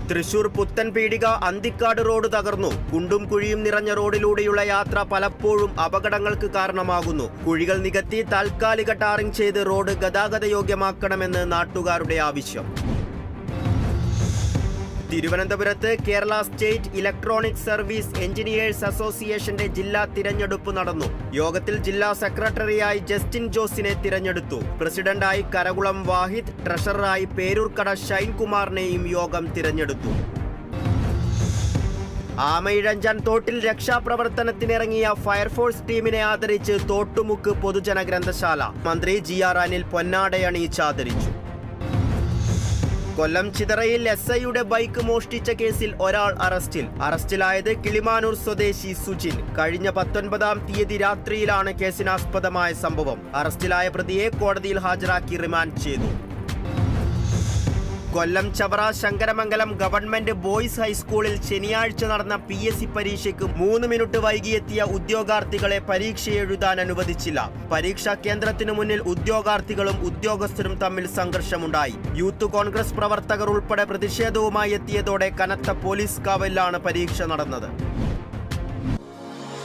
Thrissur Puthenpeedika Anthikad road തകർന്നു. കുണ്ടും കുഴിയും നിറഞ്ഞ റോഡിലൂടെയുള്ള യാത്ര പലപ്പോഴും അപകടങ്ങൾക്ക് കാരണമാകുന്നു. കുഴികൾ നികത്തി താൽക്കാലിക ടാറിംഗ് ചെയ്ത് റോഡ് ഗതാഗതയോഗ്യമാക്കണമെന്ന് നാട്ടുകാരുടെ ആവശ്യം. തിരുവനന്തപുരത്ത് Kerala state electronic service engineers അസോസിയേഷന്റെ ജില്ലാ തിരഞ്ഞെടുപ്പ് നടന്നു. യോഗത്തിൽ ജില്ലാ സെക്രട്ടറിയായി ജസ്റ്റിൻ ജോസിനെ തിരഞ്ഞെടുത്തു. പ്രസിഡന്റായി കരകുളം വാഹിദ്, ട്രഷററായി പേരൂർക്കട ഷൈൻകുമാറിനെയും യോഗം തിരഞ്ഞെടുത്തു. ആമയിഴഞ്ചാൻ തോട്ടിൽ രക്ഷാപ്രവർത്തനത്തിനിറങ്ങിയ ഫയർഫോഴ്സ് ടീമിനെ ആദരിച്ച് തോട്ടുമുക്ക് പൊതുജന ഗ്രന്ഥശാല. മന്ത്രി GR അനിൽ പൊന്നാടയണിയിച്ച് ആദരിച്ചു. കൊല്ലം ചിതറയിൽ SIയുടെ ബൈക്ക് മോഷ്ടിച്ച കേസിൽ ഒരാൾ അറസ്റ്റിലായത് കിളിമാനൂർ സ്വദേശി സുജിൻ. കഴിഞ്ഞ 19-ാം തീയതി രാത്രിയിലാണ് കേസിനാസ്പദമായ സംഭവം. അറസ്റ്റിലായ പ്രതിയെ കോടതിയിൽ ഹാജരാക്കി റിമാൻഡ് ചെയ്തു. കൊല്ലം ചവറ ശങ്കരമംഗലം ഗവൺമെന്റ് ബോയ്സ് ഹൈസ്കൂളിൽ ശനിയാഴ്ച നടന്ന PSC പരീക്ഷയ്ക്ക് 3 മിനിറ്റ് വൈകിയെത്തിയ ഉദ്യോഗാർത്ഥികളെ പരീക്ഷ എഴുതാൻ അനുവദിച്ചില്ല. പരീക്ഷാ കേന്ദ്രത്തിനു മുന്നിൽ ഉദ്യോഗാർത്ഥികളും ഉദ്യോഗസ്ഥരും തമ്മിൽ സംഘർഷമുണ്ടായി. യൂത്ത് കോൺഗ്രസ് പ്രവർത്തകർ ഉൾപ്പെടെ പ്രതിഷേധവുമായി എത്തിയതോടെ കനത്ത പോലീസ് കാവലിലാണ് പരീക്ഷ നടന്നത്.